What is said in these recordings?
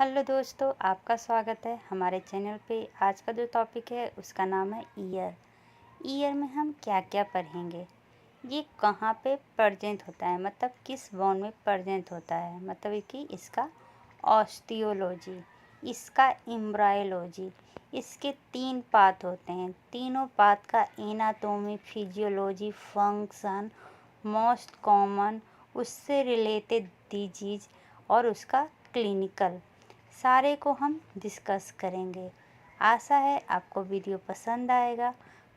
Hello दोस्तों, आपका स्वागत है हमारे चैनल पे। आज का जो टॉपिक है उसका नाम है ईयर। ईयर में हम क्या क्या पढ़ेंगे, ये कहाँ पे प्रेजेंट होता है, मतलब किस बोन में प्रेजेंट होता है, मतलब कि इसका ऑस्टियोलॉजी, इसका एम्ब्रायोलॉजी। इसके 3 पार्ट होते हैं। तीनों पार्ट का anatomy, physiology, function, most common, उससे रिलेटेड डिजीज और उसका क्लिनिकल, सारे को हम डिस्कस करेंगे। आशा है आपको वीडियो पसंद आएगा।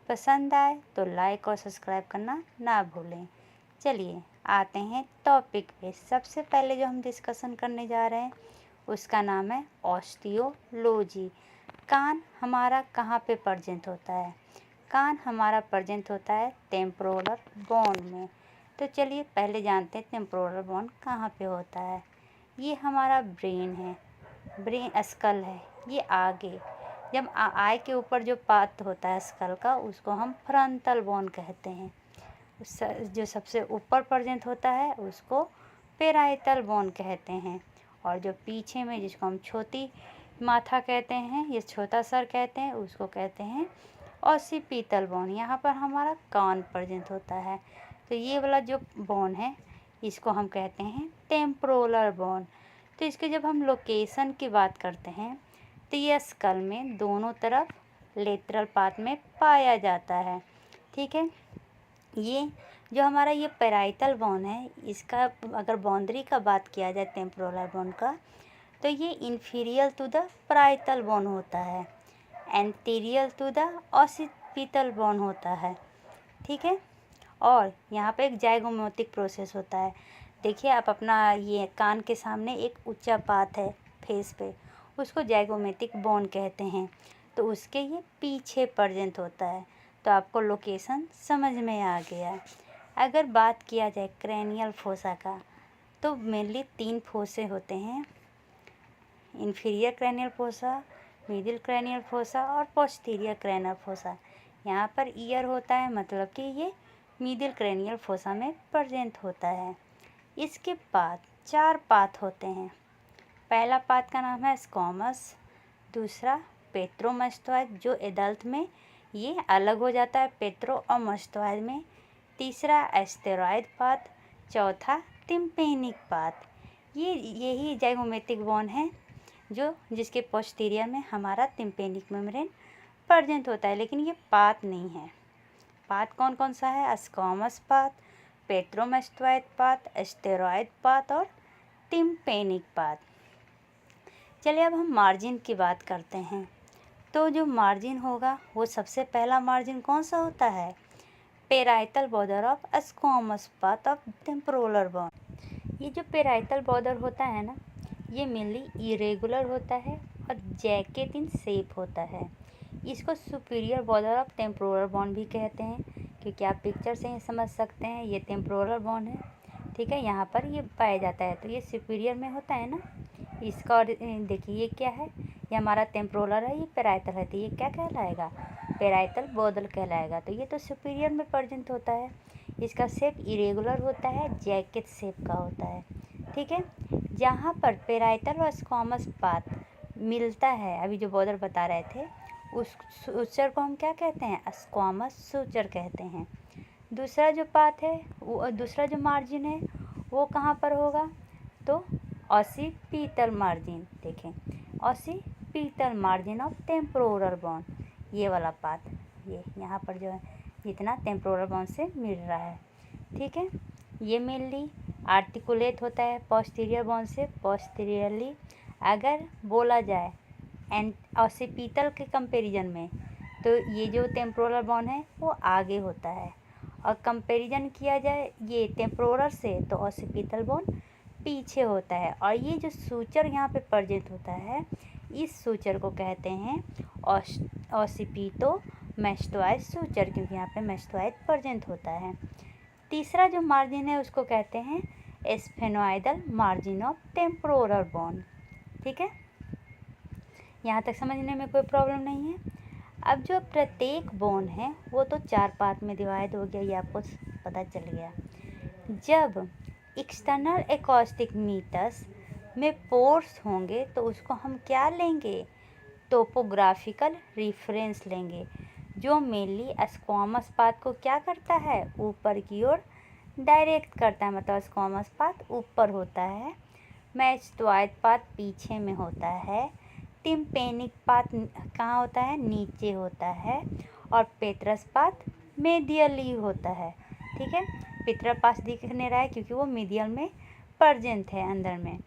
पसंद आए तो लाइक और सब्सक्राइब करना ना भूलें। चलिए आते हैं टॉपिक पे। सबसे पहले जो हम डिस्कशन करने जा रहे हैं उसका नाम है ऑस्टियोलॉजी। कान हमारा कहाँ पे प्रेजेंट होता है? कान हमारा प्रेजेंट होता है टेम्पोरल बोन में। तो चलिए पहले जानते हैं टेम्पोरल बोन कहाँ पे होता है। ये हमारा ब्रेन है, ब्रेन स्कल है। ये आगे जब आई के ऊपर जो पार्ट होता है स्कल का, उसको हम फ्रंटल बोन कहते हैं। जो सबसे ऊपर प्रेजेंट होता है उसको पेराइटल बोन कहते हैं। और जो पीछे में जिसको हम छोटी माथा कहते हैं, ये छोटा सर कहते हैं, उसको कहते हैं ऑसिपिटल बोन। यहाँ पर हमारा कान प्रेजेंट होता है। तो ये वाला जो बोन है इसको हम कहते हैं टेम्पोरल बोन। तो इसके जब हम लोकेशन की बात करते हैं तो ये स्कल में दोनों तरफ लेटरल पार्ट में पाया जाता है। ठीक है, ये जो हमारा ये पेराइटल बोन है, इसका अगर बाउंड्री का बात किया जाए टेम्पोरल बोन का, तो ये inferior to the parietal bone होता है, anterior to the occipital bone होता है। ठीक है, और यहाँ पे एक जाइगोमेटिक प्रोसेस होता है। देखिए आप अपना ये कान के सामने एक ऊंचा पार्ट है फेस पे, उसको जाइगोमेटिक बोन कहते हैं। तो उसके ये पीछे प्रेजेंट होता है। तो आपको लोकेशन समझ में आ गया। अगर बात किया जाए क्रैनियल फोसा का, तो मेनली 3 फोसे होते हैं, inferior cranial fossa, middle cranial fossa और पोस्टीरियर क्रैनियल फोसा। यहाँ पर ईयर होता है, मतलब कि ये मिडिल क्रैनियल फोसा में प्रेजेंट होता है। इसके बाद 4 पार्ट होते हैं। पहला पार्ट का नाम है स्क्वामस, दूसरा पेट्रोमस्टोइड, जो एडल्ट में ये अलग हो जाता है पेट्रो और मस्टोइड में, तीसरा एस्टेरॉयड पार्ट, चौथा टिम्पेनिक पार्ट। यही जाइगोमेटिक बोन है जो जिसके पोस्टीरियर में हमारा टिम्पेनिक मेम्ब्रेन प्रेजेंट होता है। लेकिन ये पार्ट नहीं है। पार्ट कौन कौन सा है? Squamous part, petromastoid part, asteroid part और टिम्पेनिक पार्ट। चलिए अब हम मार्जिन की बात करते हैं। तो जो मार्जिन होगा वो सबसे पहला मार्जिन कौन सा होता है? Parietal border of squamous part of temporal bone. ये जो पेराइटल बॉर्डर होता है ना, ये मेनली इरेगुलर होता है और जैकेट इन शेप होता है। इसको superior border of temporal bone भी कहते हैं, क्योंकि आप पिक्चर से ही समझ सकते हैं ये टेम्पोरल बोन है। ठीक है, यहाँ पर ये पाया जाता है। तो ये सुपीरियर में होता है ना इसका। और देखिए ये क्या है, ये हमारा टेम्पोरल है, ये पेराइटल है, तो ये क्या कहलाएगा? पेराइटल बॉर्डर कहलाएगा। तो ये तो सुपीरियर में प्रेजेंट होता है। इसका शेप इरेगुलर होता है, जैकेट शेप का होता है। ठीक है, जहाँ पर पेराइटल और स्क्वामस पार्ट मिलता है, अभी जो बॉर्डर बता रहे थे, उस सूचर को हम क्या कहते हैं? स्क्वामस सूचर कहते हैं। दूसरा जो पार्ट है वो, दूसरा जो मार्जिन है वो कहाँ पर होगा? तो ऑसिपिटल मार्जिन। देखें, occipital margin of temporal bone, ये वाला पार्ट, ये यहाँ पर जो है जितना टेम्पोरल बोन से मिल रहा है। ठीक है, ये मेनली आर्टिकुलेट होता है पोस्टीरियर बोन से पोस्टीरियरली। अगर बोला जाए एंड ऑसिपिटल के कंपैरिजन में, तो ये जो टेम्पोरल बोन है वो आगे होता है, और कंपैरिजन किया जाए ये टेम्पोरल से, तो ऑसिपिटल बोन पीछे होता है। और ये जो सूचर यहाँ पे प्रेजेंट होता है, इस सूचर को कहते हैं ऑसिपिटो मैस्टोइड सूचर, क्योंकि यहाँ पे मैस्टोइड प्रेजेंट होता है। तीसरा जो मार्जिन है उसको कहते हैं स्फेनोइडल मार्जिन ऑफ टेम्पोरल बोन। ठीक है, यहाँ तक समझने में कोई प्रॉब्लम नहीं है। अब जो प्रत्येक बोन है वो तो 4 पार्ट में डिवाइड हो गया, ये आपको पता चल गया। जब एक्सटर्नल एकॉस्टिक मीटर्स में पोर्स होंगे तो उसको हम क्या लेंगे, टोपोग्राफिकल रिफरेंस लेंगे, जो मेनली स्क्वामस पाथ को क्या करता है, ऊपर की ओर डायरेक्ट करता है, मतलब स्क्वामस पाथ ऊपर होता है, मैस्टोइड पाथ पीछे में होता है, टिम्पेनिक पाथ कहाँ होता है, नीचे होता है, और पेट्रस पाथ मेडियली होता है। ठीक है, पेट्रस पाथ दिख नहीं रहा है क्योंकि वो मीडियल में प्रेजेंट है अंदर में।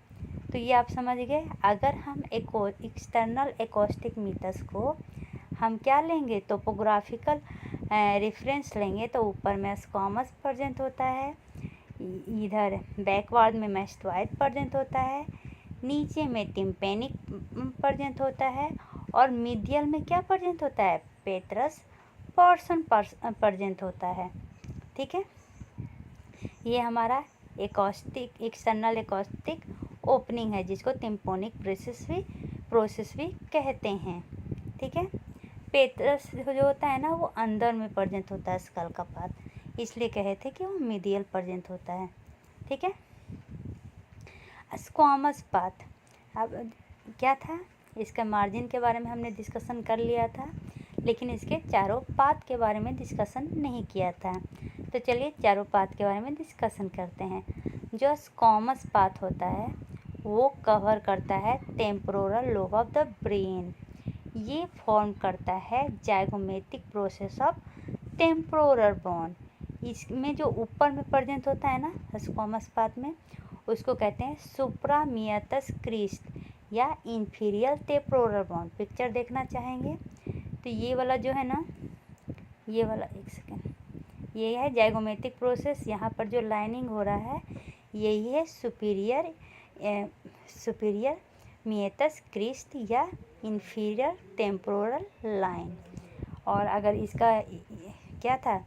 तो ये आप समझ गए। अगर हम एक्सटर्नल एकॉस्टिक मीटर्स को हम क्या लेंगे, टोपोग्राफिकल रेफरेंस लेंगे, तो ऊपर में स्क्वामस प्रेजेंट होता है, इधर बैकवर्ड में मैस्टोइड प्रेजेंट होता है, नीचे में टिम्पेनिक प्रेजेंट होता है, और मीडियल में क्या प्रेजेंट होता है, पेट्रस पोर्शन प्रेजेंट होता है। ठीक है, ये हमारा एकॉस्टिक एक्सटर्नल एकॉस्टिक ओपनिंग है, जिसको टिम्पोनिक प्रोसेस भी कहते हैं। ठीक है, पेट्रस जो होता है ना, वो अंदर में प्रेजेंट होता है स्कल का पार्ट, इसलिए कहे थे कि वो मीडियल प्रेजेंट होता है। ठीक है, स्क्वामस पाथ, अब क्या था, इसका मार्जिन के बारे में हमने डिस्कशन कर लिया था, लेकिन इसके चारों पाथ के बारे में डिस्कशन नहीं किया था। तो चलिए चारों पाथ के बारे में डिस्कशन करते हैं। जो स्क्वामस पाथ होता है वो कवर करता है temporal lobe of the brain. ये फॉर्म करता है zygomatic process of temporal bone. इसमें जो ऊपर में प्रेजेंट होता है ना स्क्वामस पाथ में, उसको कहते हैं सुप्रामियतस क्रिस्ट या इंफीरियर टेम्पोरल बोन। पिक्चर देखना चाहेंगे तो ये वाला जो है ना, ये वाला, एक सेकेंड, ये है जाइगोमेटिक प्रोसेस। यहाँ पर जो लाइनिंग हो रहा है यही है सुपीरियर मियतस क्रिस्ट या इंफीरियर टेम्पोरल लाइन। और अगर इसका क्या था,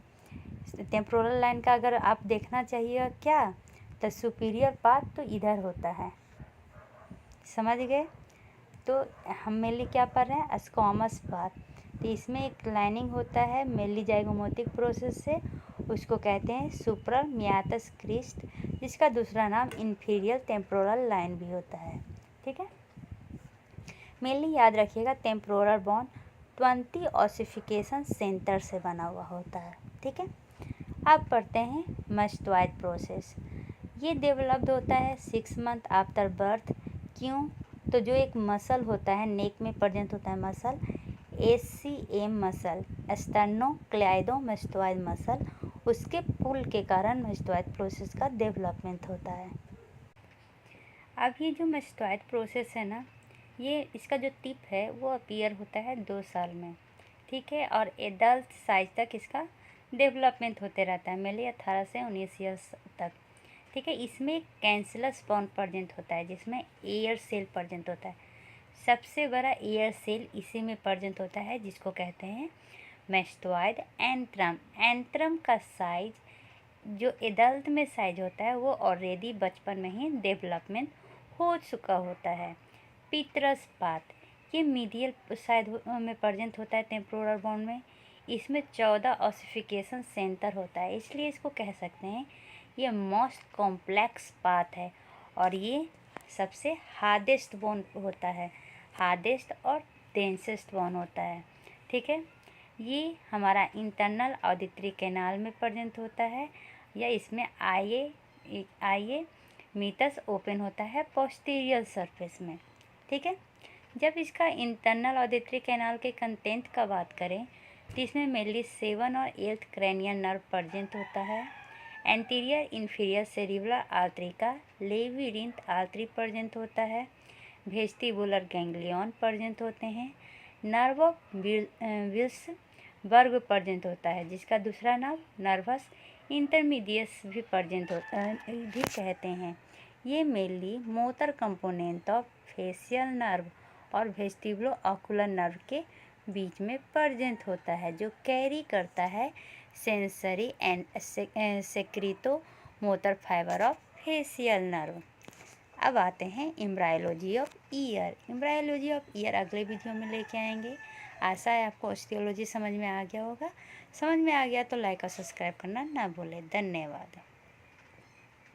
टेम्पोरल लाइन का अगर आप देखना चाहिए क्या, तो सुपीरियर पाथ तो इधर होता है, समझ गए। तो हम मेनली क्या पढ़ रहे हैं, स्क्वामस पाथ। तो इसमें एक लाइनिंग होता है मेनली जाइगोमेटिक प्रोसेस से, उसको कहते हैं सुप्रा मियातस क्रिस्ट, जिसका दूसरा नाम इंफीरियर टेम्पोरल लाइन भी होता है। ठीक है, मेनली याद रखिएगा टेम्पोरल बोन 20 ऑसिफिकेशन सेंटर से बना हुआ होता है। ठीक है, अब पढ़ते हैं मैस्टोइड प्रोसेस। ये डेवलप्ड होता है 6 मंथ आफ्टर बर्थ। क्यों, तो जो एक मसल होता है नेक में प्रेजेंट होता है मसल, एसीएम मसल, स्टर्नोक्लेइडोमास्टोइड मसल, उसके पुल के कारण मैस्टोइड प्रोसेस का डेवलपमेंट होता है। अब ये जो मैस्टोइड प्रोसेस है ना, ये इसका जो टिप है वो अपीयर होता है 2 साल में। ठीक है, और एडल्ट साइज तक इसका डेवलपमेंट होते रहता है, मेनली 18 से 19 ईयर्स तक। ठीक है, इसमें कैंसलस स्पॉन प्रेजेंट होता है, जिसमें एयर सेल प्रेजेंट होता है। सबसे बड़ा एयर सेल इसी में प्रेजेंट होता है, जिसको कहते हैं मैस्टोइड एंट्रम। एंट्रम का साइज जो एडल्ट में साइज होता है वो ऑलरेडी बचपन में ही डेवलपमेंट हो चुका होता है। पेट्रस पाथ, ये मीडियल साइड में प्रेजेंट होता है टेम्पोरल बोन में। इसमें 14 ऑसिफिकेशन सेंटर होता है, इसलिए इसको कह सकते हैं ये मोस्ट कॉम्प्लेक्स पाथ है, और ये सबसे हार्डेस्ट बोन होता है, हार्डेस्ट और डेंसेस्ट बोन होता है। ठीक है, ये हमारा इंटरनल ऑडिटरी कैनाल में प्रेजेंट होता है, या इसमें आइए मीटस ओपन होता है पोस्टीरियर सरफेस में। ठीक है, जब इसका इंटरनल ऑडिटरी कैनाल के कंटेंट का बात करें तो इसमें मेनली 7 और 8 क्रैनियल नर्व प्रेजेंट होता है। एंटीरियर इंफीरियर सेरिब्रल आर्टरी का लेबिरिंथ आर्टरी प्रेजेंट होता है। वेस्टिबुलर गैंग्लियन प्रेजेंट होते हैं। नर्व ऑफ विल्सबर्ग प्रेजेंट होता है, जिसका दूसरा नाम नर्वस इंटरमीडियस भी प्रेजेंट होता है भी कहते हैं। ये mainly motor component of facial nerve और वेस्टिबुलो ऑकुलर नर्व के बीच में प्रेजेंट होता है, जो कैरी करता है sensory and secreto motor fibre of facial nerve. अब आते हैं embryology of ear. Embryology of ear अगले वीडियो में लेके आएंगे। आशा है आपको ऑस्टियोलॉजी समझ में आ गया होगा। समझ में आ गया तो लाइक और सब्सक्राइब करना ना भूलें। धन्यवाद।